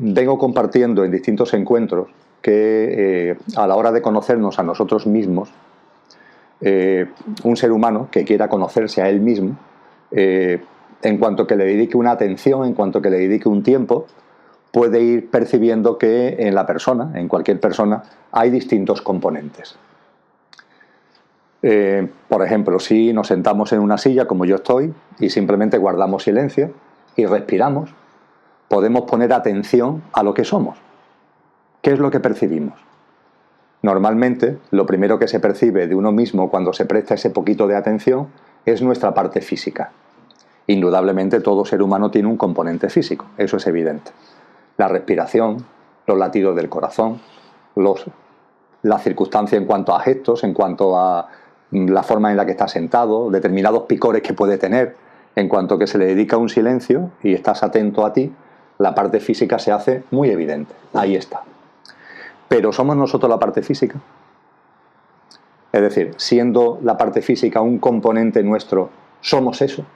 vengo compartiendo en distintos encuentros que a la hora de conocernos a nosotros mismos, un ser humano que quiera conocerse a él mismo, en cuanto que le dedique una atención, en cuanto que le dedique un tiempo, puede ir percibiendo que en la persona, en cualquier persona, hay distintos componentes. Por ejemplo, si nos sentamos en una silla como yo estoy y simplemente guardamos silencio y respiramos, podemos poner atención a lo que somos. ¿Qué es lo que percibimos? Normalmente, lo primero que se percibe de uno mismo cuando se presta ese poquito de atención es nuestra parte física. Indudablemente todo ser humano tiene un componente físico, eso es evidente. La respiración, los latidos del corazón, la circunstancia en cuanto a gestos, en cuanto a la forma en la que está sentado, determinados picores que puede tener, en cuanto que se le dedica un silencio y estás atento a ti, la parte física se hace muy evidente, ahí está. Pero ¿somos nosotros la parte física? Es decir, siendo la parte física un componente nuestro, ¿somos eso?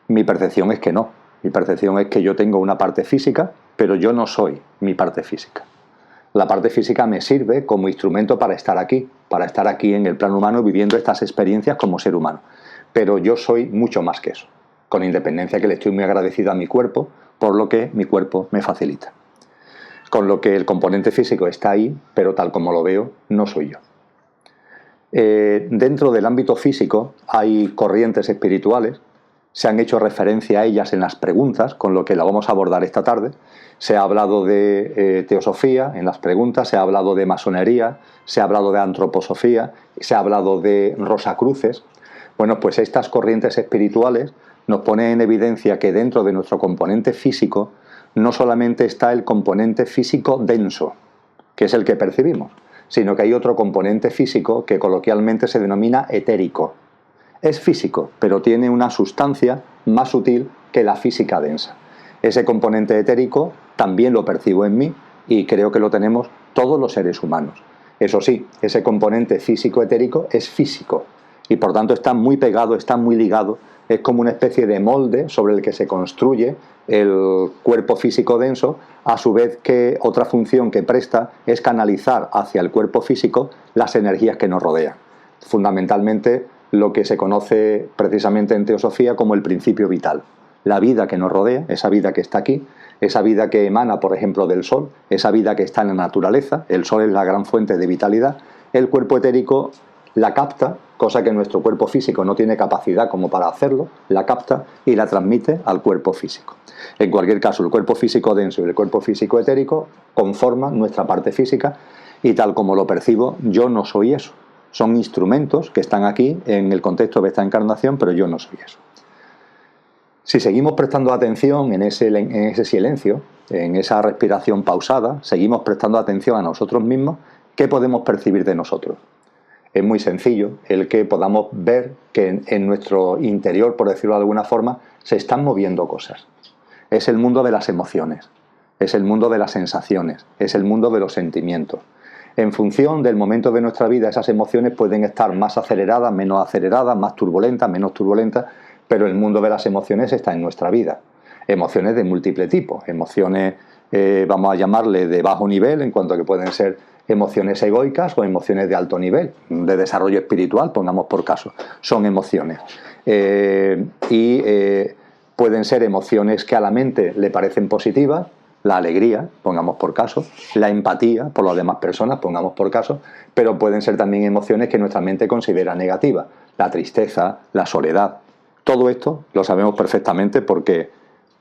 Mi percepción es que no. Mi percepción es que yo tengo una parte física, pero yo no soy mi parte física. La parte física me sirve como instrumento para estar aquí en el plano humano viviendo estas experiencias como ser humano. Pero yo soy mucho más que eso, con independencia que le estoy muy agradecido a mi cuerpo por lo que mi cuerpo me facilita. Con lo que el componente físico está ahí, pero tal como lo veo, no soy yo. Dentro del ámbito físico hay corrientes espirituales, se han hecho referencia a ellas en las preguntas, con lo que la vamos a abordar esta tarde. Se ha hablado de teosofía en las preguntas, se ha hablado de masonería, se ha hablado de antroposofía, se ha hablado de rosacruces. Bueno, pues estas corrientes espirituales nos ponen en evidencia que dentro de nuestro componente físico no solamente está el componente físico denso, que es el que percibimos, sino que hay otro componente físico que coloquialmente se denomina etérico. Es físico, pero tiene una sustancia más sutil que la física densa. Ese componente etérico también lo percibo en mí y creo que lo tenemos todos los seres humanos. Eso sí, ese componente físico-etérico es físico y por tanto está muy pegado, está muy ligado, es como una especie de molde sobre el que se construye el cuerpo físico denso, a su vez que otra función que presta es canalizar hacia el cuerpo físico las energías que nos rodean. Fundamentalmente lo que se conoce precisamente en teosofía como el principio vital. La vida que nos rodea, esa vida que está aquí, esa vida que emana, por ejemplo, del sol, esa vida que está en la naturaleza, el sol es la gran fuente de vitalidad, el cuerpo etérico la capta, cosa que nuestro cuerpo físico no tiene capacidad como para hacerlo, la capta y la transmite al cuerpo físico. En cualquier caso, el cuerpo físico denso y el cuerpo físico etérico conforman nuestra parte física y tal como lo percibo, yo no soy eso. Son instrumentos que están aquí en el contexto de esta encarnación, pero yo no soy eso. Si seguimos prestando atención en ese silencio, en esa respiración pausada, seguimos prestando atención a nosotros mismos, ¿qué podemos percibir de nosotros? Es muy sencillo el que podamos ver que en nuestro interior, por decirlo de alguna forma, se están moviendo cosas. Es el mundo de las emociones, es el mundo de las sensaciones, es el mundo de los sentimientos. En función del momento de nuestra vida, esas emociones pueden estar más aceleradas, menos aceleradas, más turbulentas, menos turbulentas, pero el mundo de las emociones está en nuestra vida. Emociones de múltiple tipo, emociones, vamos a llamarle de bajo nivel, en cuanto a que pueden ser emociones egoicas o emociones de alto nivel, de desarrollo espiritual, pongamos por caso, son emociones. Pueden ser emociones que a la mente le parecen positivas, la alegría, pongamos por caso, la empatía por las demás personas, pongamos por caso, pero pueden ser también emociones que nuestra mente considera negativas, la tristeza, la soledad. Todo esto lo sabemos perfectamente porque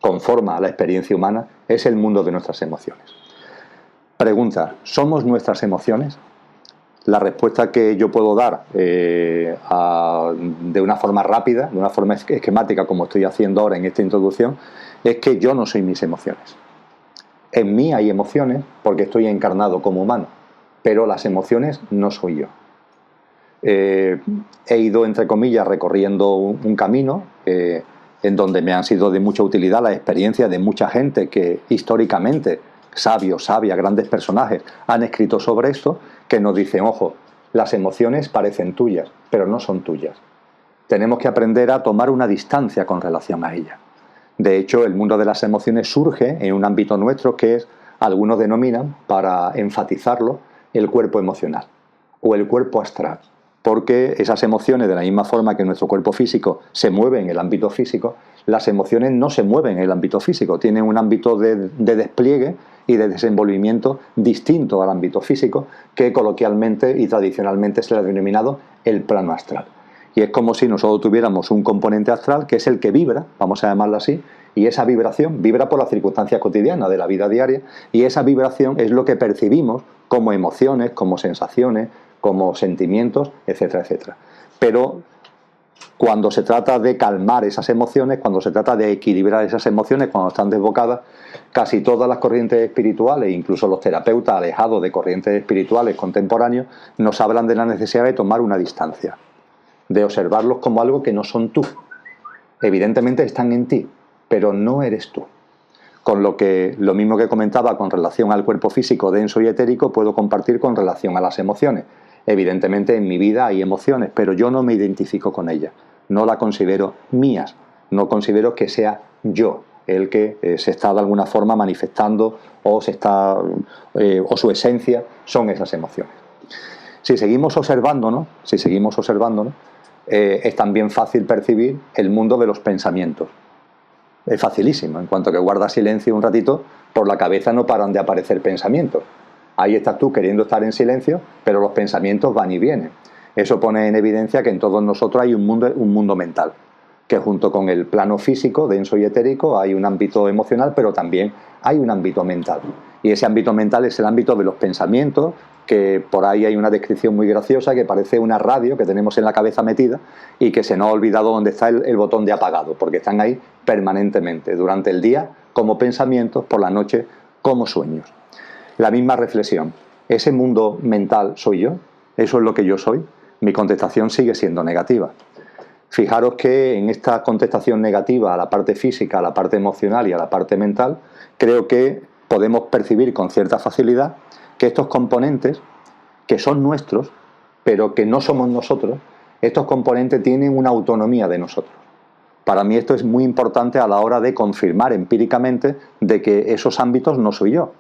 conforma a la experiencia humana, es el mundo de nuestras emociones. Pregunta, ¿somos nuestras emociones? La respuesta que yo puedo dar de una forma rápida, de una forma esquemática, como estoy haciendo ahora en esta introducción, es que yo no soy mis emociones. En mí hay emociones porque estoy encarnado como humano, pero las emociones no soy yo. He ido, entre comillas, recorriendo un camino en donde me han sido de mucha utilidad las experiencias de mucha gente que históricamente, sabios, sabias, grandes personajes, han escrito sobre esto, que nos dicen, ojo, las emociones parecen tuyas, pero no son tuyas. Tenemos que aprender a tomar una distancia con relación a ellas. De hecho, el mundo de las emociones surge en un ámbito nuestro que es, algunos denominan, para enfatizarlo, el cuerpo emocional o el cuerpo astral. Porque esas emociones, de la misma forma que nuestro cuerpo físico se mueve en el ámbito físico, las emociones no se mueven en el ámbito físico, tienen un ámbito de despliegue y de desenvolvimiento distinto al ámbito físico, que coloquialmente y tradicionalmente se le ha denominado el plano astral. Y es como si nosotros tuviéramos un componente astral que es el que vibra, vamos a llamarlo así, y esa vibración vibra por las circunstancias cotidianas de la vida diaria, y esa vibración es lo que percibimos como emociones, como sensaciones, como sentimientos, etcétera, etcétera. Pero cuando se trata de calmar esas emociones, cuando se trata de equilibrar esas emociones, cuando están desbocadas, casi todas las corrientes espirituales, incluso los terapeutas alejados de corrientes espirituales contemporáneos, nos hablan de la necesidad de tomar una distancia, de observarlos como algo que no son tú. Evidentemente están en ti, pero no eres tú. Con lo que, lo mismo que comentaba con relación al cuerpo físico denso y etérico, puedo compartir con relación a las emociones. Evidentemente en mi vida hay emociones, pero yo no me identifico con ellas, no las considero mías, no considero que sea yo el que se está de alguna forma manifestando o su esencia son esas emociones. Si seguimos observándonos, es también fácil percibir el mundo de los pensamientos. Es facilísimo, en cuanto que guardas silencio un ratito, por la cabeza no paran de aparecer pensamientos. Ahí estás tú queriendo estar en silencio, pero los pensamientos van y vienen. Eso pone en evidencia que en todos nosotros hay un mundo mental, que junto con el plano físico, denso y etérico, hay un ámbito emocional, pero también hay un ámbito mental. Y ese ámbito mental es el ámbito de los pensamientos, que por ahí hay una descripción muy graciosa que parece una radio que tenemos en la cabeza metida y que se nos ha olvidado dónde está el botón de apagado, porque están ahí permanentemente, durante el día como pensamientos, por la noche como sueños. La misma reflexión, ¿ese mundo mental soy yo? ¿Eso es lo que yo soy? Mi contestación sigue siendo negativa. Fijaros que en esta contestación negativa a la parte física, a la parte emocional y a la parte mental, creo que podemos percibir con cierta facilidad que estos componentes, que son nuestros, pero que no somos nosotros, estos componentes tienen una autonomía de nosotros. Para mí esto es muy importante a la hora de confirmar empíricamente de que esos ámbitos no soy yo.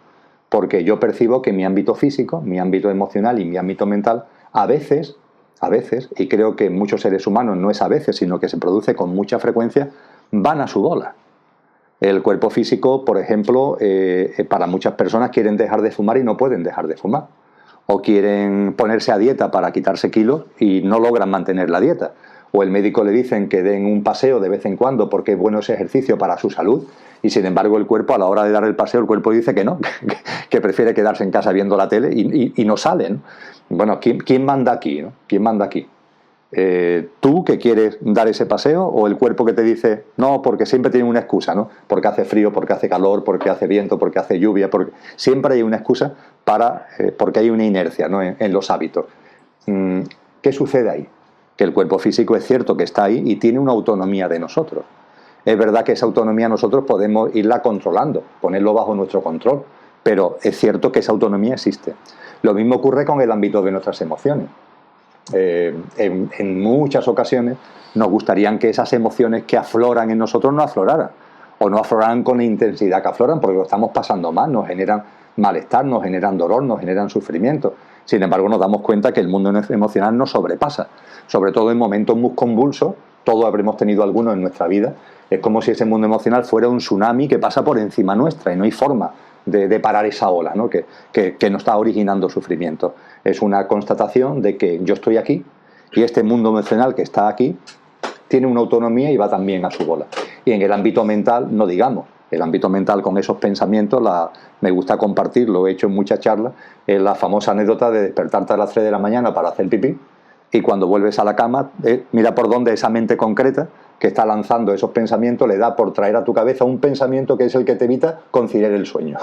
Porque yo percibo que mi ámbito físico, mi ámbito emocional y mi ámbito mental, a veces, y creo que en muchos seres humanos no es a veces, sino que se produce con mucha frecuencia, van a su bola. El cuerpo físico, por ejemplo, para muchas personas quieren dejar de fumar y no pueden dejar de fumar. O quieren ponerse a dieta para quitarse kilos y no logran mantener la dieta. O el médico le dicen que den un paseo de vez en cuando porque es bueno ese ejercicio para su salud, y sin embargo el cuerpo, a la hora de dar el paseo, el cuerpo dice que no, que prefiere quedarse en casa viendo la tele y no salen. Bueno, ¿quién manda aquí, ¿no? ¿Quién manda aquí? ¿Tú que quieres dar ese paseo o el cuerpo que te dice no, porque siempre tiene una excusa, ¿no? Porque hace frío, porque hace calor, porque hace viento, porque hace lluvia, porque siempre hay una excusa porque hay una inercia, ¿no? en los hábitos. ¿Qué sucede ahí? Que el cuerpo físico es cierto que está ahí y tiene una autonomía de nosotros. Es verdad que esa autonomía nosotros podemos irla controlando, ponerlo bajo nuestro control, pero es cierto que esa autonomía existe. Lo mismo ocurre con el ámbito de nuestras emociones. En muchas ocasiones nos gustaría que esas emociones que afloran en nosotros no afloraran, o no afloraran con la intensidad que afloran, porque lo estamos pasando mal, nos generan malestar, nos generan dolor, nos generan sufrimiento. Sin embargo, nos damos cuenta que el mundo emocional nos sobrepasa, sobre todo en momentos muy convulsos. Todos habremos tenido algunos en nuestra vida. Es como si ese mundo emocional fuera un tsunami que pasa por encima nuestra y no hay forma de parar esa ola, ¿no? que nos está originando sufrimiento. Es una constatación de que yo estoy aquí y este mundo emocional que está aquí tiene una autonomía y va también a su bola. Y en el ámbito mental, no digamos. El ámbito mental con esos pensamientos, me gusta compartir, lo he hecho en muchas charlas, es la famosa anécdota de despertarte a las 3 de la mañana para hacer pipí y cuando vuelves a la cama, mira por dónde esa mente concreta que está lanzando esos pensamientos le da por traer a tu cabeza un pensamiento que es el que te evita conciliar el sueño.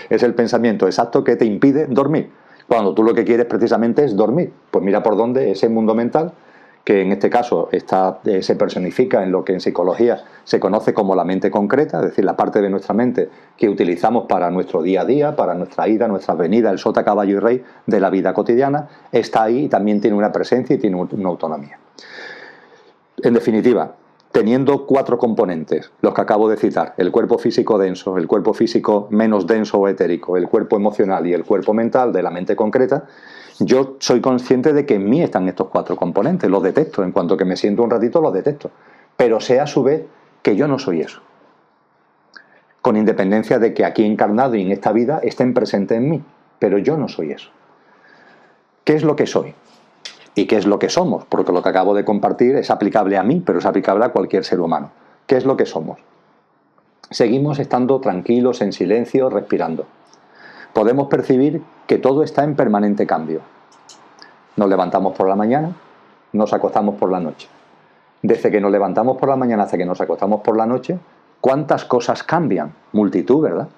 Es el pensamiento exacto que te impide dormir, cuando tú lo que quieres precisamente es dormir. Pues mira por dónde ese mundo mental, que en este caso se personifica en lo que en psicología se conoce como la mente concreta, es decir, la parte de nuestra mente que utilizamos para nuestro día a día, para nuestra ida, nuestra venida, el sota, caballo y rey de la vida cotidiana, está ahí y también tiene una presencia y tiene una autonomía. En definitiva, teniendo 4 componentes, los que acabo de citar: el cuerpo físico denso, el cuerpo físico menos denso o etérico, el cuerpo emocional y el cuerpo mental de la mente concreta, yo soy consciente de que en mí están estos 4 componentes, los detecto, en cuanto que me siento un ratito los detecto, pero sé a su vez que yo no soy eso, con independencia de que aquí encarnado y en esta vida estén presentes en mí, pero yo no soy eso. ¿Qué es lo que soy? ¿Y qué es lo que somos? Porque lo que acabo de compartir es aplicable a mí, pero es aplicable a cualquier ser humano. ¿Qué es lo que somos? Seguimos estando tranquilos, en silencio, respirando. Podemos percibir que todo está en permanente cambio. Nos levantamos por la mañana, nos acostamos por la noche. Desde que nos levantamos por la mañana hasta que nos acostamos por la noche, ¿cuántas cosas cambian? Multitud, ¿verdad?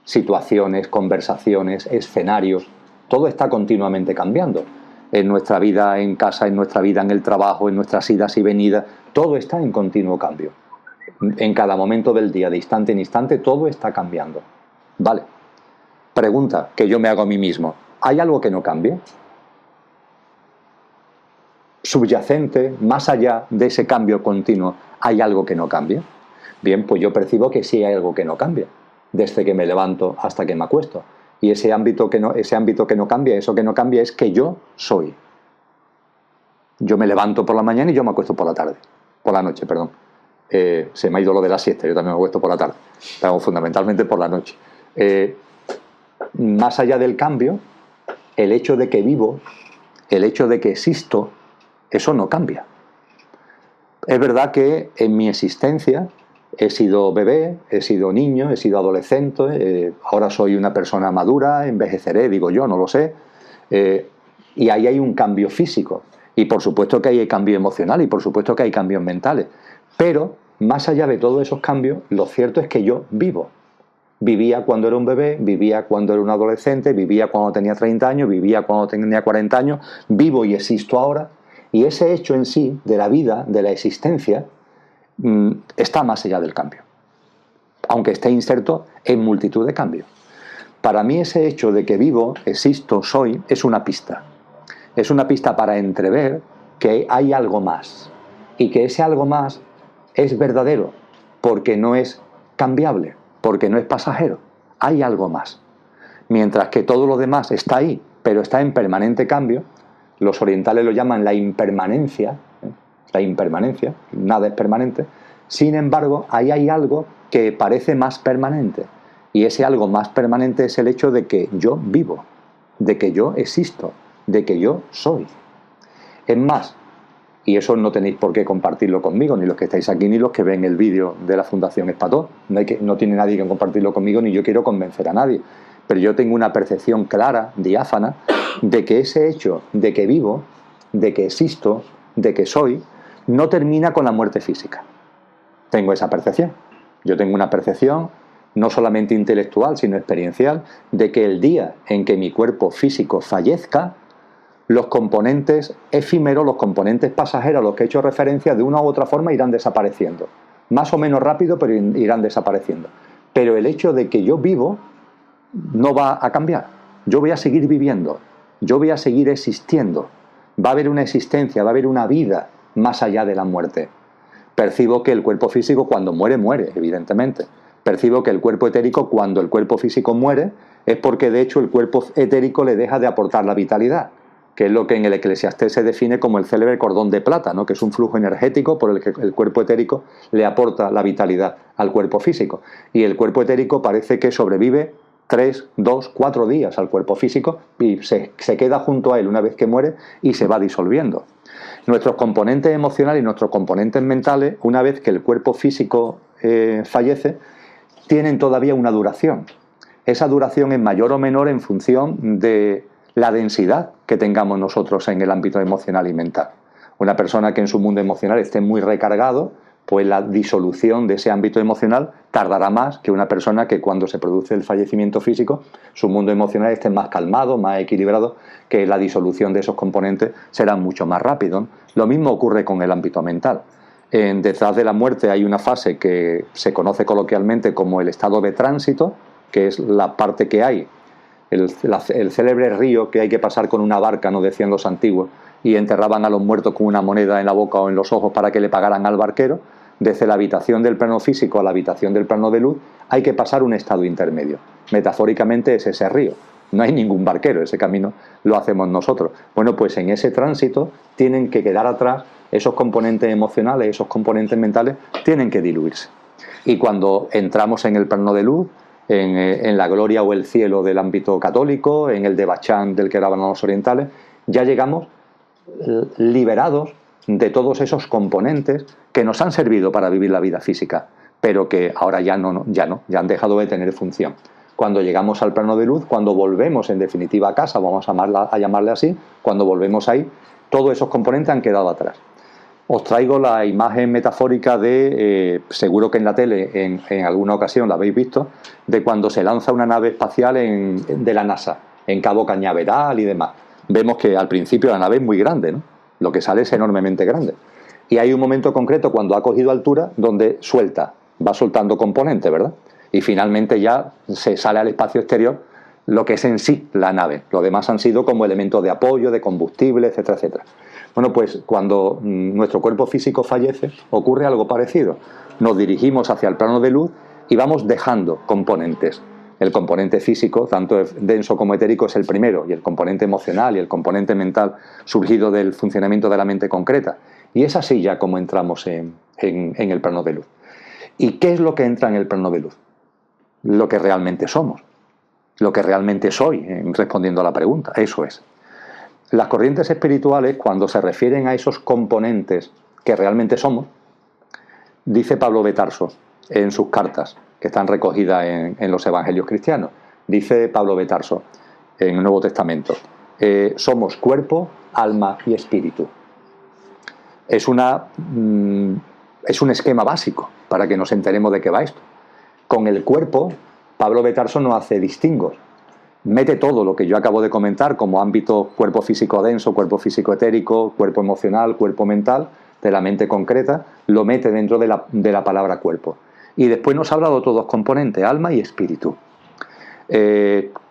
Situaciones, conversaciones, escenarios, todo está continuamente cambiando. En nuestra vida en casa, en nuestra vida en el trabajo, en nuestras idas y venidas, todo está en continuo cambio. En cada momento del día, de instante en instante, todo está cambiando. Vale. Pregunta que yo me hago a mí mismo: ¿hay algo que no cambie? Subyacente, más allá de ese cambio continuo, ¿hay algo que no cambie? Bien, pues yo percibo que sí hay algo que no cambia, desde que me levanto hasta que me acuesto. Y ese ámbito que no cambia, eso que no cambia es que yo soy. Yo me levanto por la mañana y yo me acuesto por la noche, perdón. Se me ha ido lo de la siesta, yo también me acuesto por la tarde, pero fundamentalmente por la noche. Más allá del cambio, el hecho de que vivo, el hecho de que existo, eso no cambia. Es verdad que en mi existencia he sido bebé, he sido niño, he sido adolescente, ahora soy una persona madura, envejeceré, digo yo, no lo sé, y ahí hay un cambio físico, y por supuesto que hay cambio emocional, y por supuesto que hay cambios mentales, pero más allá de todos esos cambios, lo cierto es que yo vivo. Vivía cuando era un bebé, vivía cuando era un adolescente, vivía cuando tenía 30 años, vivía cuando tenía 40 años, vivo y existo ahora, y ese hecho en sí, de la vida, de la existencia, está más allá del cambio, aunque esté inserto en multitud de cambios. Para mí ese hecho de que vivo, existo, soy, es una pista. Es una pista para entrever que hay algo más, y que ese algo más es verdadero, porque no es cambiable, porque no es pasajero. Hay algo más. Mientras que todo lo demás está ahí, pero está en permanente cambio, los orientales lo llaman la impermanencia, la impermanencia, nada es permanente. Sin embargo, ahí hay algo que parece más permanente, y ese algo más permanente es el hecho de que yo vivo, de que yo existo, de que yo soy. Es más, y eso no tenéis por qué compartirlo conmigo, ni los que estáis aquí, ni los que ven el vídeo de la Fundación Espató. No tiene nadie que compartirlo conmigo, ni yo quiero convencer a nadie. Pero yo tengo una percepción clara, diáfana, de que ese hecho de que vivo, de que existo, de que soy, no termina con la muerte física. Tengo esa percepción. Yo tengo una percepción no solamente intelectual, sino experiencial, de que el día en que mi cuerpo físico fallezca, los componentes efímeros, los componentes pasajeros a los que he hecho referencia, de una u otra forma irán desapareciendo. Más o menos rápido, pero irán desapareciendo. Pero el hecho de que yo vivo no va a cambiar. Yo voy a seguir viviendo, yo voy a seguir existiendo. Va a haber una existencia, va a haber una vida más allá de la muerte. Percibo que el cuerpo físico cuando muere, muere, evidentemente. Percibo que el cuerpo etérico, cuando el cuerpo físico muere, es porque de hecho el cuerpo etérico le deja de aportar la vitalidad, que es lo que en el Eclesiastés se define como el célebre cordón de plata, ¿no? Que es un flujo energético por el que el cuerpo etérico le aporta la vitalidad al cuerpo físico. Y el cuerpo etérico parece que sobrevive 3, 2, 4 días al cuerpo físico y se queda junto a él una vez que muere y se va disolviendo. Nuestros componentes emocionales y nuestros componentes mentales, una vez que el cuerpo físico fallece, tienen todavía una duración. Esa duración es mayor o menor en función de la densidad que tengamos nosotros en el ámbito emocional y mental. Una persona que en su mundo emocional esté muy recargado, pues la disolución de ese ámbito emocional tardará más que una persona que cuando se produce el fallecimiento físico, su mundo emocional esté más calmado, más equilibrado, que la disolución de esos componentes será mucho más rápido. Lo mismo ocurre con el ámbito mental. Detrás de la muerte hay una fase que se conoce coloquialmente como el estado de tránsito, que es la parte que hay, el célebre río que hay que pasar con una barca, nos decían los antiguos, y enterraban a los muertos con una moneda en la boca o en los ojos para que le pagaran al barquero. desde la habitación del plano físico a la habitación del plano de luz, hay que pasar un estado intermedio. Metafóricamente es ese río. No hay ningún barquero, ese camino lo hacemos nosotros. Bueno, pues en ese tránsito tienen que quedar atrás esos componentes emocionales, esos componentes mentales, tienen que diluirse. Y cuando entramos en el plano de luz, en la gloria o el cielo del ámbito católico, en el de Bachán del que hablaban los orientales, ya llegamos liberados de todos esos componentes que nos han servido para vivir la vida física, pero que ahora ya han dejado de tener función. Cuando llegamos al plano de luz, cuando volvemos en definitiva a casa, vamos a llamarle así, cuando volvemos ahí, todos esos componentes han quedado atrás. Os traigo la imagen metafórica de, seguro que en la tele en alguna ocasión la habéis visto, de cuando se lanza una nave espacial de la NASA, en Cabo Cañaveral y demás. Vemos que al principio la nave es muy grande, ¿no? Lo que sale es enormemente grande. Y hay un momento concreto cuando ha cogido altura donde va soltando componentes, ¿verdad? Y finalmente ya se sale al espacio exterior lo que es en sí la nave. Lo demás han sido como elementos de apoyo, de combustible, etcétera, etcétera. Bueno, pues cuando nuestro cuerpo físico fallece, ocurre algo parecido. Nos dirigimos hacia el plano de luz y vamos dejando componentes. El componente físico, tanto denso como etérico, es el primero, y el componente emocional y el componente mental surgido del funcionamiento de la mente concreta. Y es así ya como entramos en el plano de luz. ¿Y qué es lo que entra en el plano de luz? Lo que realmente somos, lo que realmente soy, respondiendo a la pregunta, eso es. Las corrientes espirituales, cuando se refieren a esos componentes que realmente somos, dice Pablo de Tarso en sus cartas, que están recogidas en los evangelios cristianos, dice Pablo de Tarso en el Nuevo Testamento, somos cuerpo, alma y espíritu. Es un esquema básico para que nos enteremos de qué va esto. Con el cuerpo, Pablo de Tarso no hace distingos. Mete todo lo que yo acabo de comentar como ámbito cuerpo físico denso, cuerpo físico etérico, cuerpo emocional, cuerpo mental, de la mente concreta, lo mete dentro de la palabra cuerpo. Y después nos habla de otros dos componentes, alma y espíritu.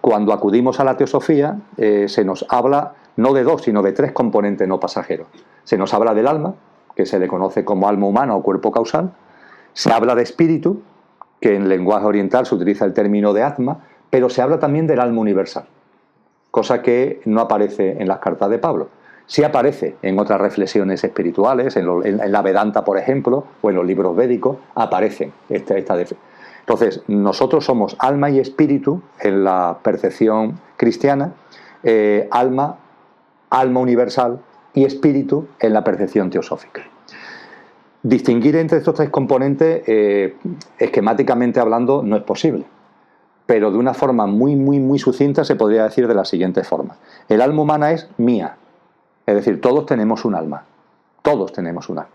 Cuando acudimos a la teosofía, se nos habla no de dos, sino de tres componentes no pasajeros. Se nos habla del alma, que se le conoce como alma humana o cuerpo causal. Se habla de espíritu, que en lenguaje oriental se utiliza el término de atma, pero se habla también del alma universal, cosa que no aparece en las cartas de Pablo. Sí aparece en otras reflexiones espirituales, en la Vedanta, por ejemplo, o en los libros védicos, aparecen esta definición. Entonces, nosotros somos alma y espíritu en la percepción cristiana, alma universal y espíritu en la percepción teosófica. Distinguir entre estos tres componentes, esquemáticamente hablando, no es posible, pero de una forma muy sucinta se podría decir de la siguiente forma. El alma humana es mía, es decir, todos tenemos un alma, todos tenemos un alma.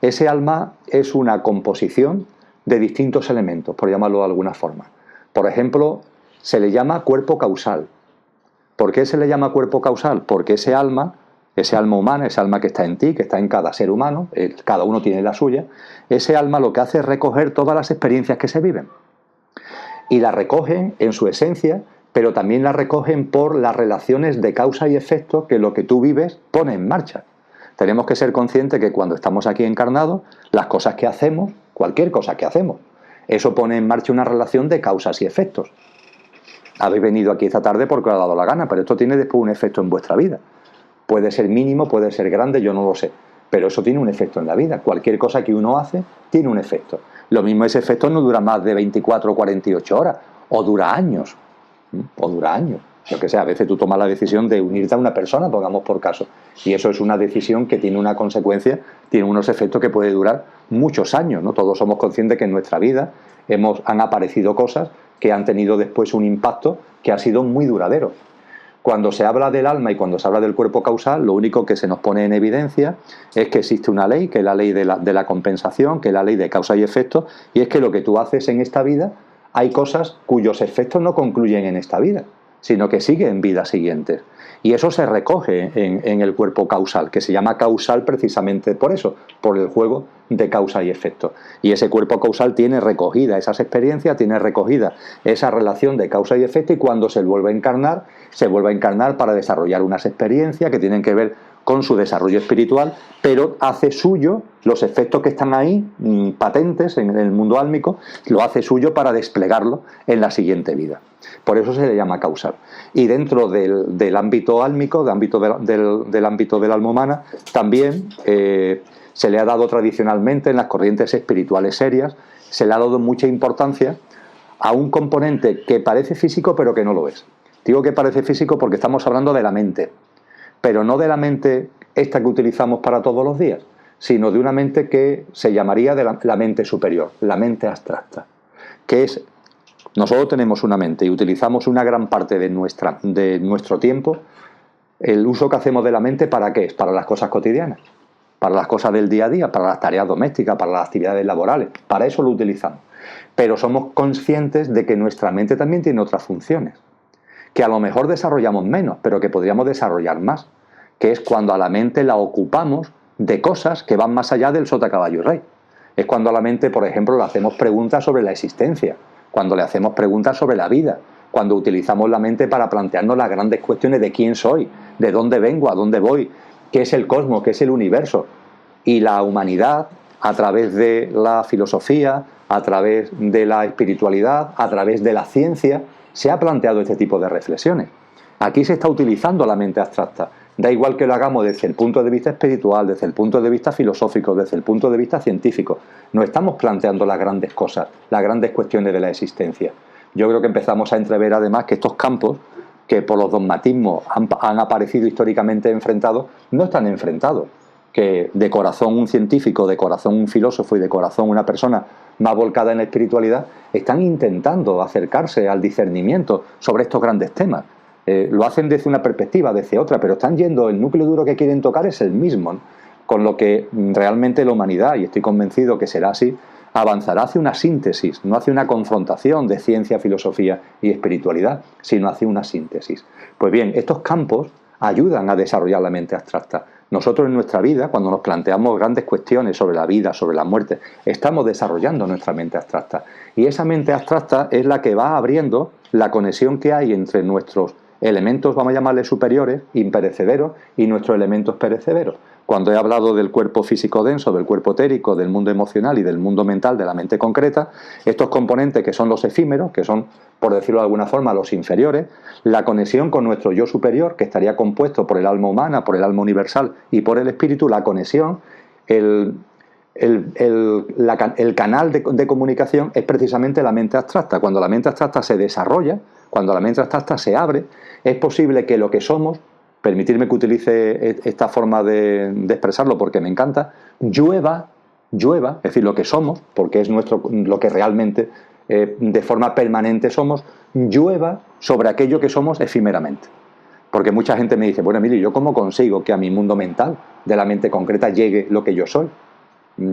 Ese alma es una composición de distintos elementos, por llamarlo de alguna forma. Por ejemplo, se le llama cuerpo causal. ¿Por qué se le llama cuerpo causal? Porque ese alma humana, ese alma que está en ti, que está en cada ser humano, cada uno tiene la suya, ese alma lo que hace es recoger todas las experiencias que se viven. Y la recogen en su esencia, pero también la recogen por las relaciones de causa y efecto que lo que tú vives pone en marcha. Tenemos que ser conscientes que cuando estamos aquí encarnados, las cosas que hacemos, cualquier cosa que hacemos, eso pone en marcha una relación de causas y efectos. Habéis venido aquí esta tarde porque os ha dado la gana, pero esto tiene después un efecto en vuestra vida. Puede ser mínimo, puede ser grande, yo no lo sé, pero eso tiene un efecto en la vida. Cualquier cosa que uno hace tiene un efecto. Lo mismo, ese efecto no dura más de 24 o 48 horas, o dura años, Yo que sé, a veces tú tomas la decisión de unirte a una persona, pongamos por caso, y eso es una decisión que tiene una consecuencia, tiene unos efectos que puede durar muchos años, ¿no? Todos somos conscientes que en nuestra vida han aparecido cosas que han tenido después un impacto que ha sido muy duradero. Cuando se habla del alma y cuando se habla del cuerpo causal, lo único que se nos pone en evidencia es que existe una ley, que es la ley de la compensación, que es la ley de causa y efecto, y es que lo que tú haces en esta vida, hay cosas cuyos efectos no concluyen en esta vida, sino que siguen en vidas siguientes. Y eso se recoge en el cuerpo causal, que se llama causal precisamente por eso, por el juego de causa y efecto. Y ese cuerpo causal tiene recogida esas experiencias, tiene recogida esa relación de causa y efecto, y cuando se vuelve a encarnar para desarrollar unas experiencias que tienen que ver con su desarrollo espiritual, pero hace suyo los efectos que están ahí, patentes en el mundo álmico, lo hace suyo para desplegarlo en la siguiente vida. Por eso se le llama causal. Y dentro del ámbito álmico, del ámbito del alma humana, también se le ha dado tradicionalmente en las corrientes espirituales serias, se le ha dado mucha importancia a un componente que parece físico pero que no lo es. Digo que parece físico porque estamos hablando de la mente, pero no de la mente esta que utilizamos para todos los días, sino de una mente que se llamaría de la mente superior, la mente abstracta, que es, nosotros tenemos una mente y utilizamos una gran parte de nuestro tiempo, el uso que hacemos de la mente, ¿para qué es? Para las cosas cotidianas, para las cosas del día a día, para las tareas domésticas, para las actividades laborales, para eso lo utilizamos. Pero somos conscientes de que nuestra mente también tiene otras funciones, que a lo mejor desarrollamos menos, pero que podríamos desarrollar más, que es cuando a la mente la ocupamos de cosas que van más allá del sota, caballo y rey. Es cuando a la mente, por ejemplo, le hacemos preguntas sobre la existencia, cuando le hacemos preguntas sobre la vida, cuando utilizamos la mente para plantearnos las grandes cuestiones de quién soy, de dónde vengo, a dónde voy, qué es el cosmos, qué es el universo. Y la humanidad, a través de la filosofía, a través de la espiritualidad, a través de la ciencia, se ha planteado este tipo de reflexiones. Aquí se está utilizando la mente abstracta. Da igual que lo hagamos desde el punto de vista espiritual, desde el punto de vista filosófico, desde el punto de vista científico. No estamos planteando las grandes cosas, las grandes cuestiones de la existencia. Yo creo que empezamos a entrever además que estos campos, que por los dogmatismos han aparecido históricamente enfrentados, no están enfrentados. Que de corazón un científico, de corazón un filósofo y de corazón una persona más volcada en la espiritualidad están intentando acercarse al discernimiento sobre estos grandes temas. Lo hacen desde una perspectiva, desde otra, pero están yendo, el núcleo duro que quieren tocar es el mismo, ¿no? Con lo que realmente la humanidad, y estoy convencido que será así, avanzará hacia una síntesis, no hacia una confrontación de ciencia, filosofía y espiritualidad, sino hacia una síntesis. Pues bien, estos campos ayudan a desarrollar la mente abstracta. Nosotros en nuestra vida, cuando nos planteamos grandes cuestiones sobre la vida, sobre la muerte, estamos desarrollando nuestra mente abstracta. Y esa mente abstracta es la que va abriendo la conexión que hay entre nuestros elementos, vamos a llamarles superiores, imperecederos, y nuestros elementos perecederos. Cuando he hablado del cuerpo físico denso, del cuerpo etérico, del mundo emocional y del mundo mental, de la mente concreta, estos componentes que son los efímeros, que son, por decirlo de alguna forma, los inferiores, la conexión con nuestro yo superior, que estaría compuesto por el alma humana, por el alma universal y por el espíritu, la conexión, el canal de comunicación es precisamente la mente abstracta. Cuando la mente abstracta se desarrolla, cuando la mente abstracta se abre, es posible que lo que somos, permitirme que utilice esta forma de expresarlo porque me encanta, llueva, es decir, lo que somos, porque es lo que realmente de forma permanente somos, llueva sobre aquello que somos efímeramente. Porque mucha gente me dice, bueno, Emilio, ¿yo cómo consigo que a mi mundo mental, de la mente concreta, llegue lo que yo soy?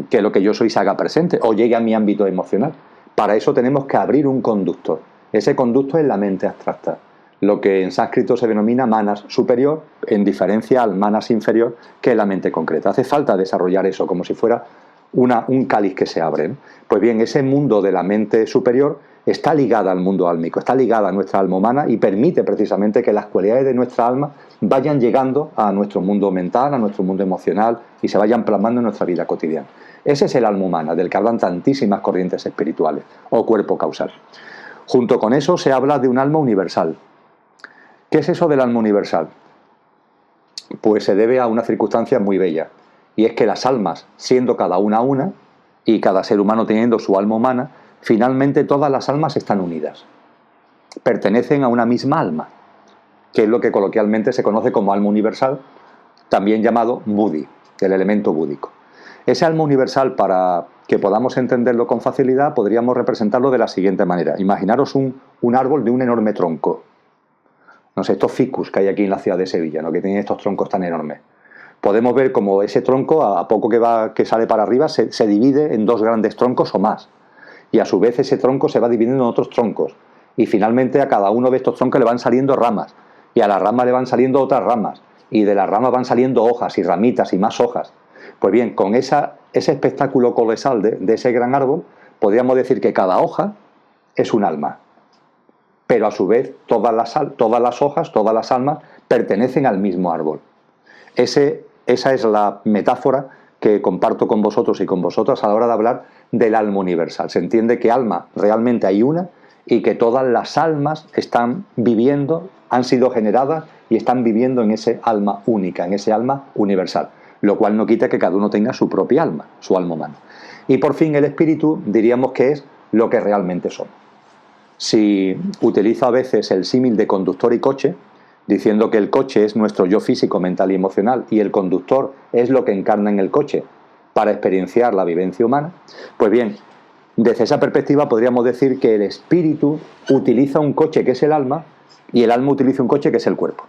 Que lo que yo soy se haga presente o llegue a mi ámbito emocional. Para eso tenemos que abrir un conductor. Ese conducto es la mente abstracta, lo que en sánscrito se denomina manas superior, en diferencia al manas inferior, que es la mente concreta. Hace falta desarrollar eso como si fuera un cáliz que se abre, ¿no? Pues bien, ese mundo de la mente superior está ligada al mundo álmico, está ligada a nuestra alma humana y permite precisamente que las cualidades de nuestra alma vayan llegando a nuestro mundo mental, a nuestro mundo emocional y se vayan plasmando en nuestra vida cotidiana. Ese es el alma humana, del que hablan tantísimas corrientes espirituales, o cuerpo causal. Junto con eso se habla de un alma universal. ¿Qué es eso del alma universal? Pues se debe a una circunstancia muy bella, y es que las almas, siendo cada una, y cada ser humano teniendo su alma humana, finalmente todas las almas están unidas. Pertenecen a una misma alma, que es lo que coloquialmente se conoce como alma universal, también llamado Buddhi, el elemento búdico. Ese alma universal, para que podamos entenderlo con facilidad, podríamos representarlo de la siguiente manera. Imaginaros un árbol de un enorme tronco. No sé, estos ficus que hay aquí en la ciudad de Sevilla, ¿no? Que tienen estos troncos tan enormes. Podemos ver como ese tronco, a poco que sale para arriba, se divide en dos grandes troncos o más. Y a su vez ese tronco se va dividiendo en otros troncos. Y finalmente a cada uno de estos troncos le van saliendo ramas. Y a las ramas le van saliendo otras ramas. Y de las ramas van saliendo hojas y ramitas y más hojas. Pues bien, con ese espectáculo colosal de ese gran árbol, podríamos decir que cada hoja es un alma. Pero a su vez todas las hojas, todas las almas pertenecen al mismo árbol. Esa es la metáfora que comparto con vosotros y con vosotras a la hora de hablar del alma universal. Se entiende que alma realmente hay una y que todas las almas están viviendo, han sido generadas y están viviendo en ese alma única, en ese alma universal, lo cual no quita que cada uno tenga su propia alma, su alma humana. Y por fin el espíritu diríamos que es lo que realmente somos. Si utilizo a veces el símil de conductor y coche, diciendo que el coche es nuestro yo físico, mental y emocional y el conductor es lo que encarna en el coche para experienciar la vivencia humana, pues bien, desde esa perspectiva podríamos decir que el espíritu utiliza un coche que es el alma y el alma utiliza un coche que es el cuerpo.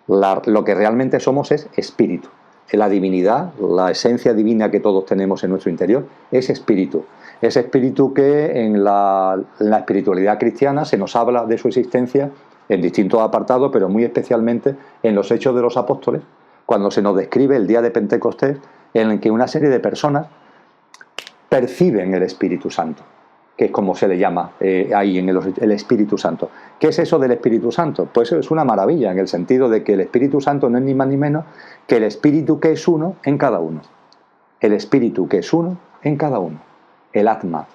Lo que realmente somos es espíritu. La divinidad, la esencia divina que todos tenemos en nuestro interior es espíritu. Es espíritu que en la espiritualidad cristiana se nos habla de su existencia en distintos apartados, pero muy especialmente en los Hechos de los Apóstoles, cuando se nos describe el día de Pentecostés, en el que una serie de personas perciben el Espíritu Santo, que es como se le llama ahí en el Espíritu Santo. ¿Qué es eso del Espíritu Santo? Pues es una maravilla, en el sentido de que el Espíritu Santo no es ni más ni menos que el Espíritu que es uno en cada uno. El Espíritu que es uno en cada uno. El Atma.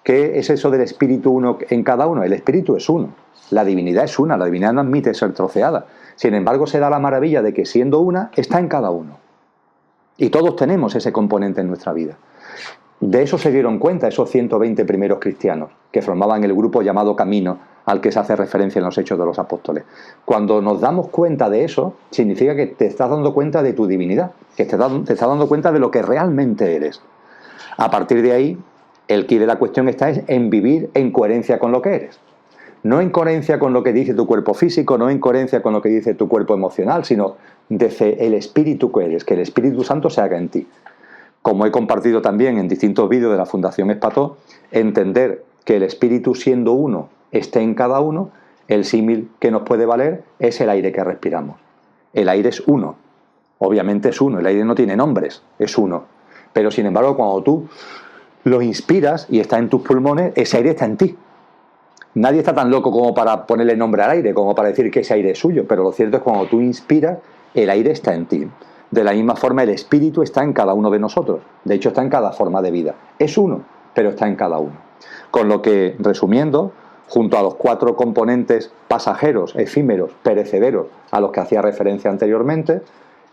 ¿Qué es eso del Espíritu uno en cada uno? El Espíritu es uno. La divinidad es una, la divinidad no admite ser troceada. Sin embargo, se da la maravilla de que siendo una, está en cada uno. Y todos tenemos ese componente en nuestra vida. De eso se dieron cuenta esos 120 primeros cristianos que formaban el grupo llamado Camino, al que se hace referencia en los Hechos de los Apóstoles. Cuando nos damos cuenta de eso, significa que te estás dando cuenta de tu divinidad, que te estás dando cuenta de lo que realmente eres. A partir de ahí, el quid de la cuestión está en vivir en coherencia con lo que eres. No en coherencia con lo que dice tu cuerpo físico, no en coherencia con lo que dice tu cuerpo emocional, sino desde el espíritu que eres, que el Espíritu Santo se haga en ti. Como he compartido también en distintos vídeos de la Fundación Espató, entender que el espíritu siendo uno esté en cada uno, el símil que nos puede valer es el aire que respiramos. El aire es uno, obviamente es uno, el aire no tiene nombres, es uno. Pero sin embargo, cuando tú lo inspiras y está en tus pulmones, ese aire está en ti. Nadie está tan loco como para ponerle nombre al aire, como para decir que ese aire es suyo, pero lo cierto es que cuando tú inspiras, el aire está en ti. De la misma forma, el espíritu está en cada uno de nosotros. De hecho, está en cada forma de vida. Es uno, pero está en cada uno. Con lo que, resumiendo, junto a los 4 componentes pasajeros, efímeros, perecederos, a los que hacía referencia anteriormente,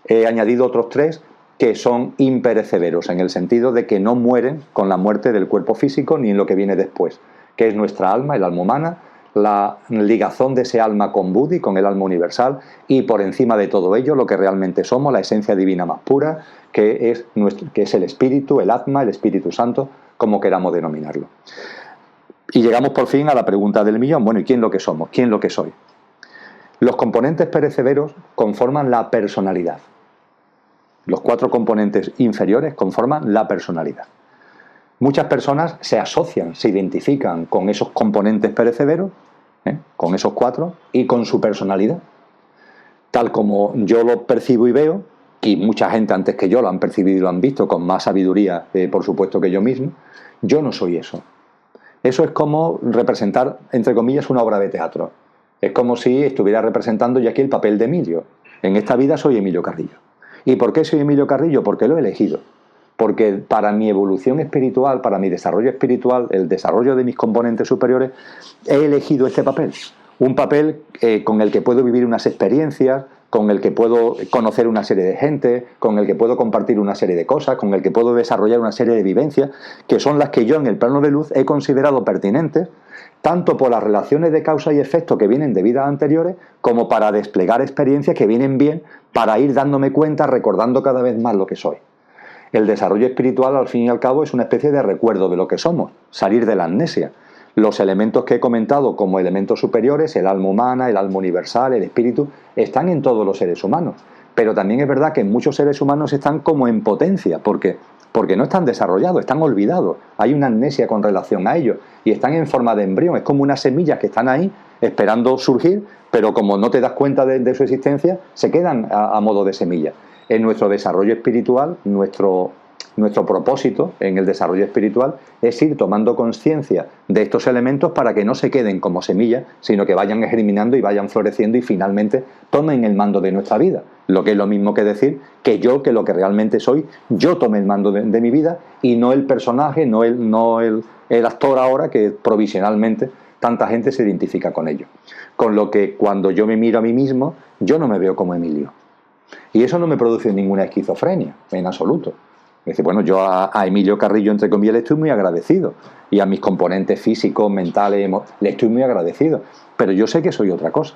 he añadido otros 3 que son imperecederos, en el sentido de que no mueren con la muerte del cuerpo físico ni en lo que viene después, que es nuestra alma, el alma humana, la ligazón de ese alma con Buddhi, con el alma universal, y por encima de todo ello lo que realmente somos, la esencia divina más pura, que es el espíritu, el Atma, el Espíritu Santo, como queramos denominarlo. Y llegamos por fin a la pregunta del millón. Bueno, ¿y quién lo que somos? ¿Quién lo que soy? Los componentes perecederos conforman la personalidad. Los 4 componentes inferiores conforman la personalidad. Muchas personas se asocian, se identifican con esos componentes perecederos, con esos 4, y con su personalidad. Tal como yo lo percibo y veo, y mucha gente antes que yo lo han percibido y lo han visto con más sabiduría, por supuesto, que yo mismo, yo no soy eso. Eso es como representar, entre comillas, una obra de teatro. Es como si estuviera representando yo aquí el papel de Emilio. En esta vida soy Emilio Carrillo. ¿Y por qué soy Emilio Carrillo? Porque lo he elegido. Porque para mi evolución espiritual, para mi desarrollo espiritual, el desarrollo de mis componentes superiores, he elegido este papel. Un papel con el que puedo vivir unas experiencias, con el que puedo conocer una serie de gente, con el que puedo compartir una serie de cosas, con el que puedo desarrollar una serie de vivencias, que son las que yo en el plano de luz he considerado pertinentes, tanto por las relaciones de causa y efecto que vienen de vidas anteriores, como para desplegar experiencias que vienen bien para ir dándome cuenta, recordando cada vez más lo que soy. El desarrollo espiritual, al fin y al cabo, es una especie de recuerdo de lo que somos, salir de la amnesia. Los elementos que he comentado como elementos superiores, el alma humana, el alma universal, el espíritu, están en todos los seres humanos. Pero también es verdad que muchos seres humanos están como en potencia, porque no están desarrollados, están olvidados. Hay una amnesia con relación a ellos y están en forma de embrión. Es como unas semillas que están ahí esperando surgir, pero como no te das cuenta de su existencia, se quedan a modo de semilla. En nuestro desarrollo espiritual, nuestro nuestro propósito en el desarrollo espiritual es ir tomando conciencia de estos elementos para que no se queden como semillas, sino que vayan germinando y vayan floreciendo y finalmente tomen el mando de nuestra vida. Lo que es lo mismo que decir que yo, que lo que realmente soy, yo tome el mando de mi vida y no el personaje, no el actor ahora que provisionalmente tanta gente se identifica con ello. Con lo que cuando yo me miro a mí mismo, yo no me veo como Emilio. Y eso no me produce ninguna esquizofrenia, en absoluto. Es decir, bueno, yo a Emilio Carrillo, entre comillas, le estoy muy agradecido. Y a mis componentes físicos, mentales, le estoy muy agradecido. Pero yo sé que soy otra cosa.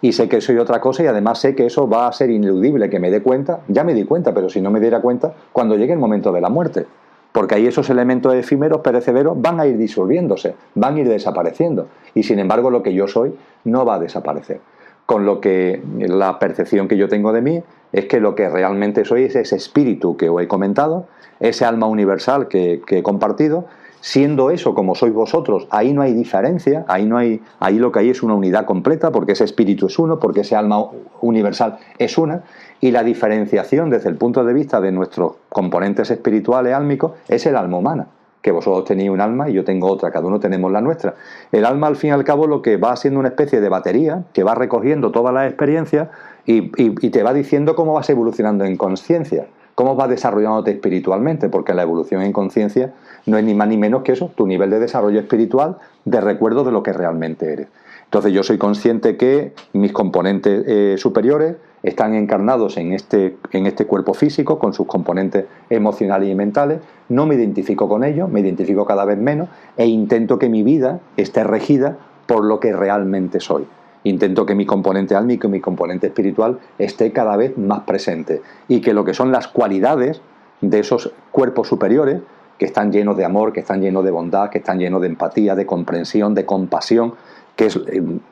Y sé que soy otra cosa y además sé que eso va a ser ineludible, que me dé cuenta. Ya me di cuenta, pero si no me diera cuenta, cuando llegue el momento de la muerte. Porque ahí esos elementos efímeros, perecederos, van a ir disolviéndose, van a ir desapareciendo. Y sin embargo, lo que yo soy no va a desaparecer. Con lo que la percepción que yo tengo de mí es que lo que realmente soy es ese espíritu que os he comentado, ese alma universal que he compartido. Siendo eso como sois vosotros, ahí no hay diferencia, ahí lo que hay es una unidad completa, porque ese espíritu es uno, porque ese alma universal es una, y la diferenciación desde el punto de vista de nuestros componentes espirituales álmicos es el alma humana, que vosotros tenéis un alma y yo tengo otra, cada uno tenemos la nuestra. El alma, al fin y al cabo, lo que va siendo una especie de batería que va recogiendo todas las experiencias y te va diciendo cómo vas evolucionando en conciencia, cómo vas desarrollándote espiritualmente, porque la evolución en conciencia no es ni más ni menos que eso, tu nivel de desarrollo espiritual, de recuerdo de lo que realmente eres. Entonces yo soy consciente que mis componentes superiores están encarnados en este cuerpo físico, con sus componentes emocionales y mentales. No me identifico con ellos, me identifico cada vez menos e intento que mi vida esté regida por lo que realmente soy. Intento que mi componente álmico y mi componente espiritual esté cada vez más presente y que lo que son las cualidades de esos cuerpos superiores, que están llenos de amor, que están llenos de bondad, que están llenos de empatía, de comprensión, de compasión, que es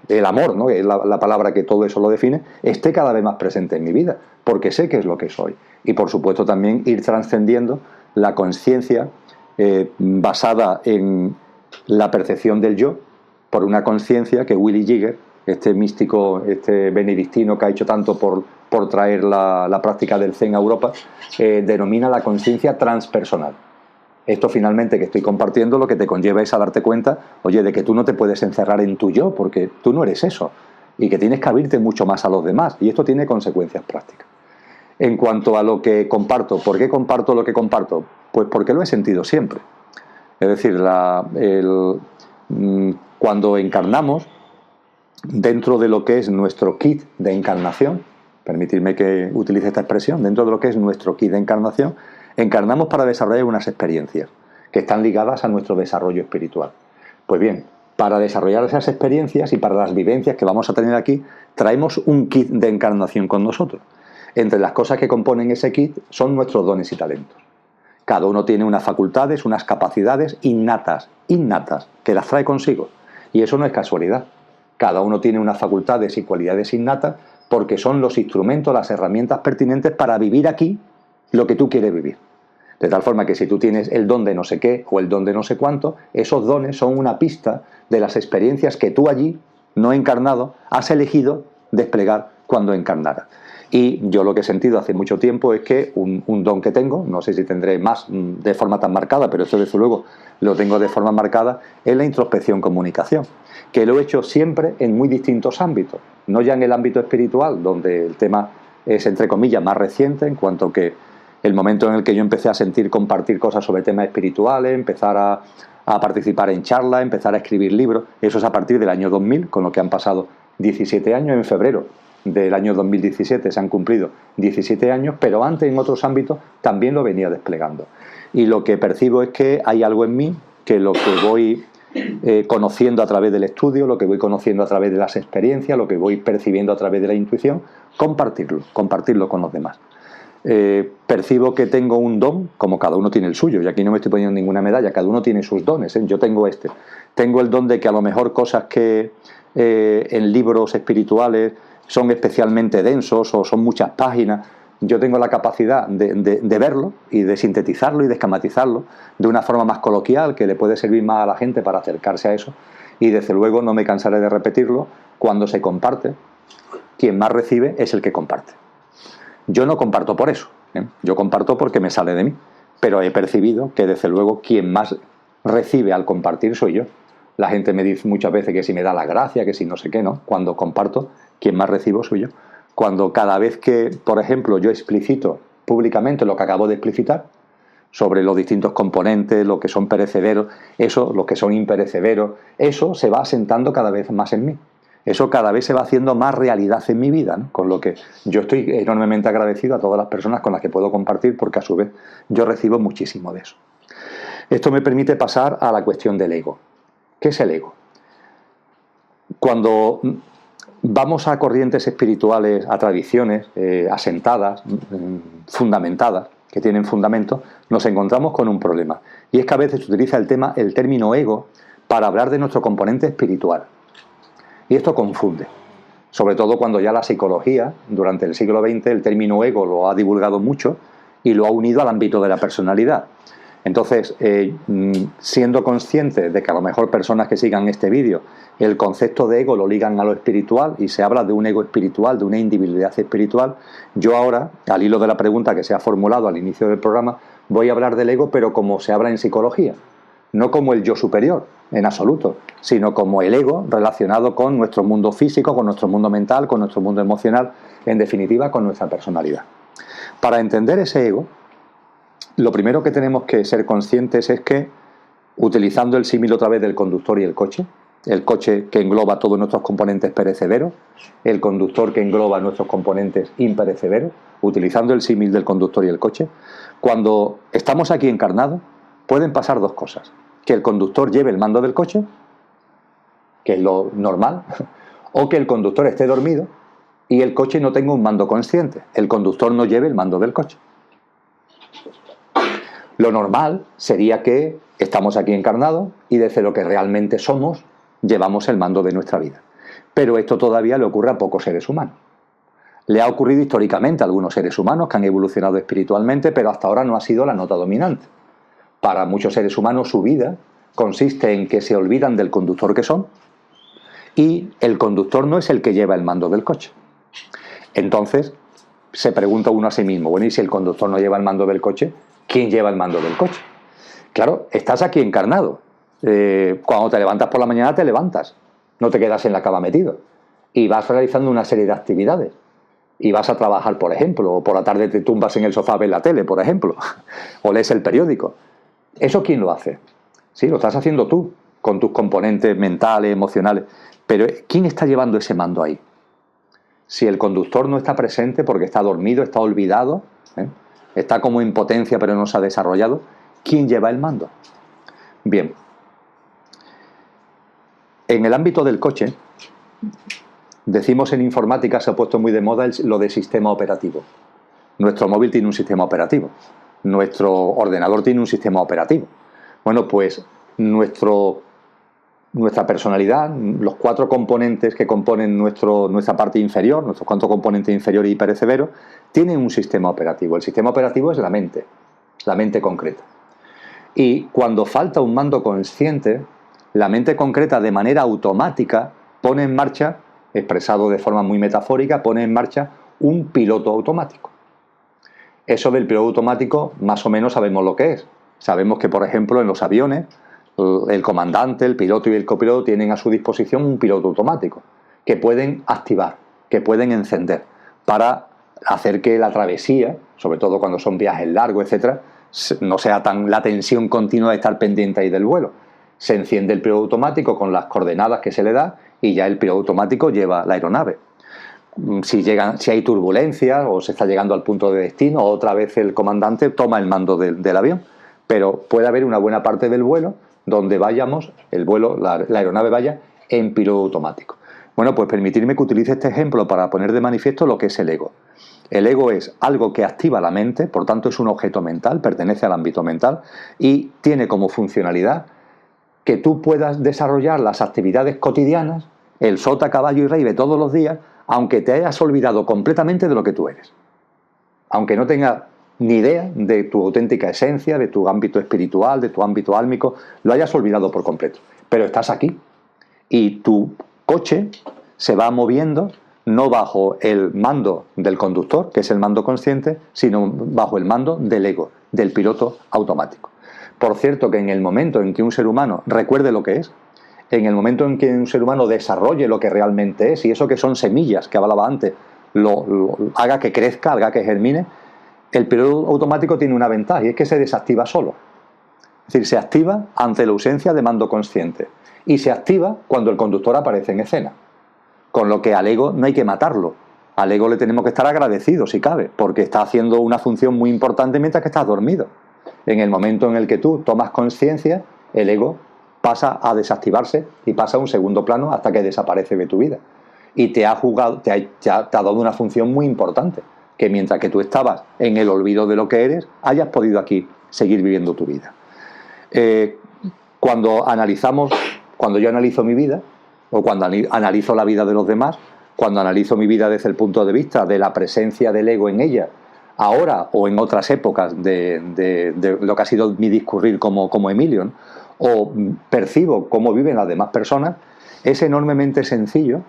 el amor, ¿no? Es la palabra que todo eso lo define, esté cada vez más presente en mi vida, porque sé qué es lo que soy. Y por supuesto también ir trascendiendo la conciencia basada en la percepción del yo, por una conciencia que Willy Jigger, este místico, este benedictino que ha hecho tanto por traer la práctica del Zen a Europa, denomina la conciencia transpersonal. Esto finalmente que estoy compartiendo lo que te conlleva es a darte cuenta, oye, de que tú no te puedes encerrar en tu yo, porque tú no eres eso, y que tienes que abrirte mucho más a los demás, y esto tiene consecuencias prácticas. En cuanto a lo que comparto, ¿por qué comparto lo que comparto? Pues porque lo he sentido siempre. Es decir, cuando encarnamos, dentro de lo que es nuestro kit de encarnación, permitidme que utilice esta expresión, dentro de lo que es nuestro kit de encarnación, encarnamos para desarrollar unas experiencias que están ligadas a nuestro desarrollo espiritual. Pues bien, para desarrollar esas experiencias y para las vivencias que vamos a tener aquí, traemos un kit de encarnación con nosotros. Entre las cosas que componen ese kit son nuestros dones y talentos. Cada uno tiene unas facultades, unas capacidades innatas, que las trae consigo. Y eso no es casualidad. Cada uno tiene unas facultades y cualidades innatas porque son los instrumentos, las herramientas pertinentes para vivir aquí lo que tú quieres vivir. De tal forma que si tú tienes el don de no sé qué o el don de no sé cuánto, esos dones son una pista de las experiencias que tú allí, no encarnado, has elegido desplegar cuando encarnaras. Y yo lo que he sentido hace mucho tiempo es que un don que tengo, no sé si tendré más de forma tan marcada, pero esto desde luego lo tengo de forma marcada, es la introspección comunicación, que lo he hecho siempre en muy distintos ámbitos, no ya en el ámbito espiritual, donde el tema es entre comillas más reciente, en cuanto que el momento en el que yo empecé a sentir compartir cosas sobre temas espirituales, empezar a participar en charlas, empezar a escribir libros, eso es a partir del año 2000, con lo que han pasado 17 años. En febrero del año 2017 se han cumplido 17 años, pero antes en otros ámbitos también lo venía desplegando. Y lo que percibo es que hay algo en mí que lo que voy conociendo a través del estudio, lo que voy conociendo a través de las experiencias, lo que voy percibiendo a través de la intuición, compartirlo con los demás. Percibo que tengo un don, como cada uno tiene el suyo, y aquí no me estoy poniendo ninguna medalla, cada uno tiene sus dones, yo tengo tengo el don de que a lo mejor cosas que en libros espirituales son especialmente densos o son muchas páginas, yo tengo la capacidad de verlo y de sintetizarlo y de esquematizarlo de una forma más coloquial que le puede servir más a la gente para acercarse a eso, y desde luego no me cansaré de repetirlo, cuando se comparte, quien más recibe es el que comparte. Yo no comparto por eso, yo comparto porque me sale de mí, pero he percibido que desde luego quien más recibe al compartir soy yo. La gente me dice muchas veces que si me da la gracia, que si no sé qué, ¿no? Cuando comparto, quien más recibo soy yo. Cuando cada vez que, por ejemplo, yo explicito públicamente lo que acabo de explicitar, sobre los distintos componentes, lo que son perecederos, eso, los que son imperecederos, eso se va asentando cada vez más en mí. Eso cada vez se va haciendo más realidad en mi vida, ¿no? Con lo que yo estoy enormemente agradecido a todas las personas con las que puedo compartir, porque a su vez yo recibo muchísimo de eso. Esto me permite pasar a la cuestión del ego. ¿Qué es el ego? Cuando vamos a corrientes espirituales, a tradiciones asentadas, fundamentadas, que tienen fundamento, nos encontramos con un problema. Y es que a veces se utiliza el término ego para hablar de nuestro componente espiritual. Y esto confunde. Sobre todo cuando ya la psicología, durante el siglo XX, el término ego lo ha divulgado mucho y lo ha unido al ámbito de la personalidad. Entonces, siendo consciente de que a lo mejor personas que sigan este vídeo, el concepto de ego lo ligan a lo espiritual y se habla de un ego espiritual, de una individualidad espiritual, yo ahora, al hilo de la pregunta que se ha formulado al inicio del programa, voy a hablar del ego, pero como se habla en psicología, no como el yo superior, en absoluto, sino como el ego relacionado con nuestro mundo físico, con nuestro mundo mental, con nuestro mundo emocional, en definitiva, con nuestra personalidad. Para entender ese ego, lo primero que tenemos que ser conscientes es que, utilizando el símil otra vez del conductor y el coche que engloba todos nuestros componentes perecederos, el conductor que engloba nuestros componentes imperecederos, utilizando el símil del conductor y el coche, cuando estamos aquí encarnados, pueden pasar dos cosas. Que el conductor lleve el mando del coche, que es lo normal, o que el conductor esté dormido y el coche no tenga un mando consciente, el conductor no lleve el mando del coche. Lo normal sería que estamos aquí encarnados y desde lo que realmente somos llevamos el mando de nuestra vida. Pero esto todavía le ocurre a pocos seres humanos. Le ha ocurrido históricamente a algunos seres humanos que han evolucionado espiritualmente, pero hasta ahora no ha sido la nota dominante. Para muchos seres humanos su vida consiste en que se olvidan del conductor que son y el conductor no es el que lleva el mando del coche. Entonces se pregunta uno a sí mismo, bueno, ¿y si el conductor no lleva el mando del coche? ¿Quién lleva el mando del coche? Claro, estás aquí encarnado. Cuando te levantas por la mañana te levantas, no te quedas en la cama metido y vas realizando una serie de actividades y vas a trabajar, por ejemplo, o por la tarde te tumbas en el sofá a ver la tele, por ejemplo, o lees el periódico. ¿Eso quién lo hace? Sí, lo estás haciendo tú, con tus componentes mentales, emocionales, pero ¿quién está llevando ese mando ahí? Si el conductor no está presente porque está dormido, está olvidado, está como en potencia pero no se ha desarrollado, ¿quién lleva el mando? Bien, en el ámbito del coche, decimos en informática, se ha puesto muy de moda lo de sistema operativo. Nuestro móvil tiene un sistema operativo, nuestro ordenador tiene un sistema operativo. Bueno, pues nuestra personalidad, los cuatro componentes que componen nuestra parte inferior, nuestros cuatro componentes inferiores y perecederos, tienen un sistema operativo. El sistema operativo es la mente concreta. Y cuando falta un mando consciente, la mente concreta de manera automática pone en marcha, expresado de forma muy metafórica, pone en marcha un piloto automático. Eso del piloto automático más o menos sabemos lo que es. Sabemos que, por ejemplo, en los aviones, el comandante, el piloto y el copiloto tienen a su disposición un piloto automático que pueden activar, que pueden encender para hacer que la travesía, sobre todo cuando son viajes largos, etcétera, no sea tan la tensión continua de estar pendiente ahí del vuelo. Se enciende el piloto automático con las coordenadas que se le da y ya el piloto automático lleva la aeronave. Si hay turbulencias o se está llegando al punto de destino, otra vez el comandante toma el mando del avión. Pero puede haber una buena parte del vuelo donde vayamos, la aeronave vaya en piloto automático. Bueno, pues permitirme que utilice este ejemplo para poner de manifiesto lo que es el ego. El ego es algo que activa la mente, por tanto es un objeto mental, pertenece al ámbito mental y tiene como funcionalidad que tú puedas desarrollar las actividades cotidianas, el sota, caballo y rey de todos los días, aunque te hayas olvidado completamente de lo que tú eres. Aunque no tengas ni idea de tu auténtica esencia, de tu ámbito espiritual, de tu ámbito álmico, lo hayas olvidado por completo. Pero estás aquí y tu coche se va moviendo no bajo el mando del conductor, que es el mando consciente, sino bajo el mando del ego, del piloto automático. Por cierto, que en el momento en que un ser humano recuerde lo que es, en el momento en que un ser humano desarrolle lo que realmente es, y eso que son semillas que hablaba antes, haga que crezca, haga que germine, el piloto automático tiene una ventaja, y es que se desactiva solo. Es decir, se activa ante la ausencia de mando consciente, y se activa cuando el conductor aparece en escena. Con lo que al ego no hay que matarlo. Al ego le tenemos que estar agradecidos, si cabe, porque está haciendo una función muy importante mientras que estás dormido. En el momento en el que tú tomas conciencia, el ego pasa a desactivarse y pasa a un segundo plano hasta que desaparece de tu vida. Y te ha dado una función muy importante, que mientras que tú estabas en el olvido de lo que eres, hayas podido aquí seguir viviendo tu vida. Cuando yo analizo mi vida, o cuando analizo la vida de los demás, cuando analizo mi vida desde el punto de vista de la presencia del ego en ella, ahora o en otras épocas de lo que ha sido mi discurrir como Emilion, o percibo cómo viven las demás personas, es enormemente sencillo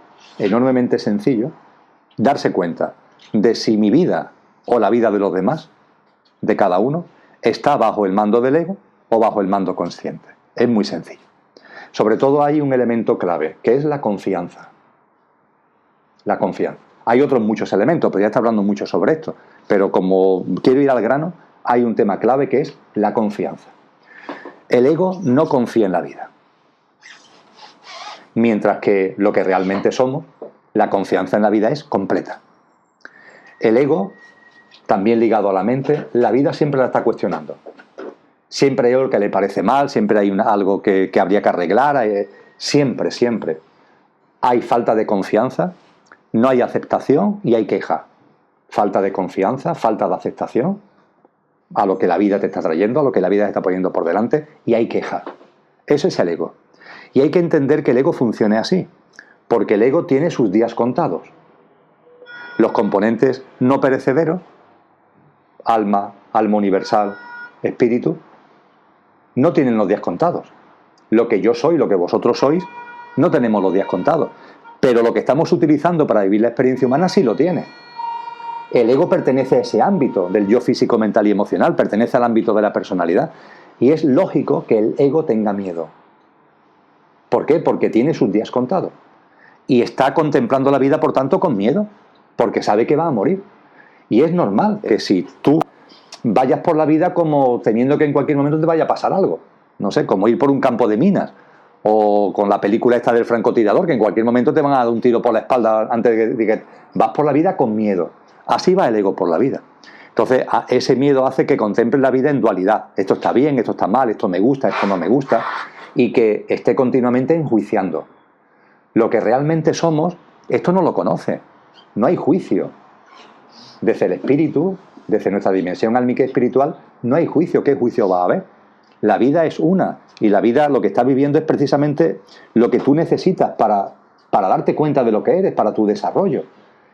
darse cuenta de si mi vida o la vida de los demás, de cada uno, está bajo el mando del ego o bajo el mando consciente. Es muy sencillo. Sobre todo hay un elemento clave, que es la confianza. La confianza. Hay otros muchos elementos, pero ya está hablando mucho sobre esto. Pero como quiero ir al grano, hay un tema clave que es la confianza. El ego no confía en la vida. Mientras que lo que realmente somos, la confianza en la vida es completa. El ego, también ligado a la mente, la vida siempre la está cuestionando. Siempre hay algo que le parece mal, siempre hay algo que habría que arreglar, siempre hay falta de confianza, no hay aceptación y hay queja. Falta de confianza, falta de aceptación a lo que la vida te está trayendo, a lo que la vida te está poniendo por delante, y hay queja. Ese es el ego. Y hay que entender que el ego funcione así, porque el ego tiene sus días contados. Los componentes no perecederos, alma universal, espíritu, no tienen los días contados. Lo que yo soy, lo que vosotros sois, no tenemos los días contados. Pero lo que estamos utilizando para vivir la experiencia humana sí lo tiene. El ego pertenece a ese ámbito del yo físico, mental y emocional, pertenece al ámbito de la personalidad. Y es lógico que el ego tenga miedo. ¿Por qué? Porque tiene sus días contados. Y está contemplando la vida, por tanto, con miedo, porque sabe que va a morir. Y es normal que si tú vayas por la vida como temiendo que en cualquier momento te vaya a pasar algo. No sé, como ir por un campo de minas. O con la película esta del francotirador, que en cualquier momento te van a dar un tiro por la espalda antes de que vas por la vida con miedo. Así va el ego por la vida. Entonces, ese miedo hace que contemples la vida en dualidad. Esto está bien, esto está mal, esto me gusta, esto no me gusta. Y que esté continuamente enjuiciando. Lo que realmente somos, esto no lo conoce. No hay juicio. Desde el espíritu, desde nuestra dimensión álmica espiritual, no hay juicio. ¿Qué juicio va a haber? La vida es una. Y la vida, lo que estás viviendo es precisamente lo que tú necesitas para darte cuenta de lo que eres, para tu desarrollo.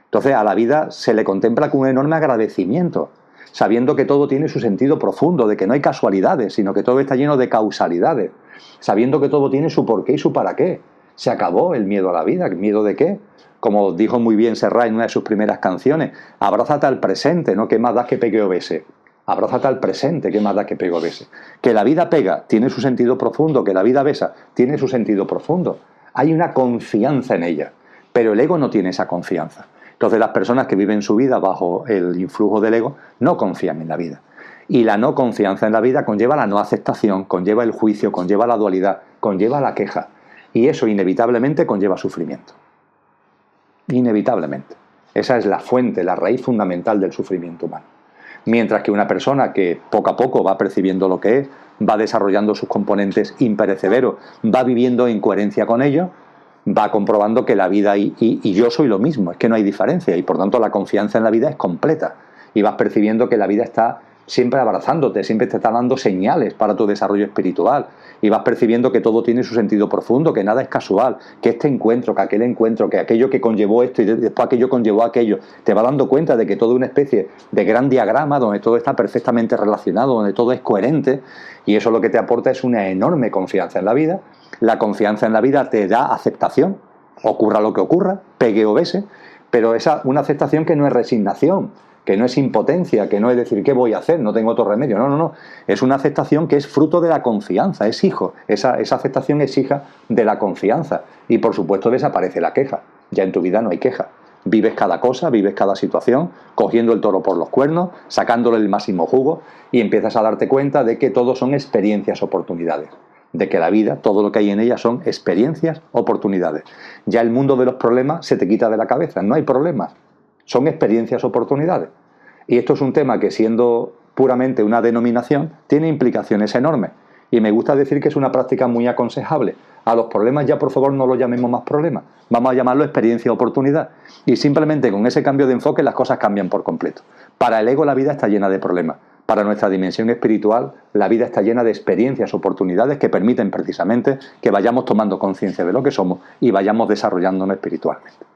Entonces a la vida se le contempla con un enorme agradecimiento, sabiendo que todo tiene su sentido profundo, de que no hay casualidades, sino que todo está lleno de causalidades, sabiendo que todo tiene su porqué y su para qué. Se acabó el miedo a la vida. ¿El miedo de qué? Como dijo muy bien Serrat en una de sus primeras canciones, abrázate al presente, ¿no? ¿Qué más da que pegue o bese? Abrázate al presente, ¿qué más da que pegue o bese? Que la vida pega tiene su sentido profundo, que la vida besa tiene su sentido profundo. Hay una confianza en ella, pero el ego no tiene esa confianza. Entonces las personas que viven su vida bajo el influjo del ego no confían en la vida. Y la no confianza en la vida conlleva la no aceptación, conlleva el juicio, conlleva la dualidad, conlleva la queja. Y eso inevitablemente conlleva sufrimiento. Inevitablemente. Esa es la fuente, la raíz fundamental del sufrimiento humano. Mientras que una persona que poco a poco va percibiendo lo que es, va desarrollando sus componentes imperecederos, va viviendo en coherencia con ellos, va comprobando que la vida y yo soy lo mismo, es que no hay diferencia, y por tanto la confianza en la vida es completa. Y vas percibiendo que la vida está siempre abrazándote, siempre te está dando señales para tu desarrollo espiritual, y vas percibiendo que todo tiene su sentido profundo, que nada es casual, que este encuentro, que aquel encuentro, que aquello que conllevó esto y después aquello conllevó aquello, te vas dando cuenta de que todo es una especie de gran diagrama donde todo está perfectamente relacionado, donde todo es coherente, y eso lo que te aporta es una enorme confianza en la vida. La confianza en la vida te da aceptación, ocurra lo que ocurra, pegue o bese, pero una aceptación que no es resignación, que no es impotencia, que no es decir, ¿qué voy a hacer? No tengo otro remedio. No, no, no. Es una aceptación que es fruto de la confianza, es hijo. Esa aceptación es hija de la confianza. Y por supuesto desaparece la queja. Ya en tu vida no hay queja. Vives cada cosa, vives cada situación, cogiendo el toro por los cuernos, sacándole el máximo jugo y empiezas a darte cuenta de que todo son experiencias, oportunidades. De que la vida, todo lo que hay en ella son experiencias, oportunidades. Ya el mundo de los problemas se te quita de la cabeza, no hay problemas, son experiencias, oportunidades. Y esto es un tema que, siendo puramente una denominación, tiene implicaciones enormes. Y me gusta decir que es una práctica muy aconsejable. A los problemas ya, por favor, no los llamemos más problemas. Vamos a llamarlo experiencia, oportunidad. Y simplemente con ese cambio de enfoque las cosas cambian por completo. Para el ego la vida está llena de problemas. Para nuestra dimensión espiritual, la vida está llena de experiencias, oportunidades que permiten precisamente que vayamos tomando conciencia de lo que somos y vayamos desarrollándonos espiritualmente.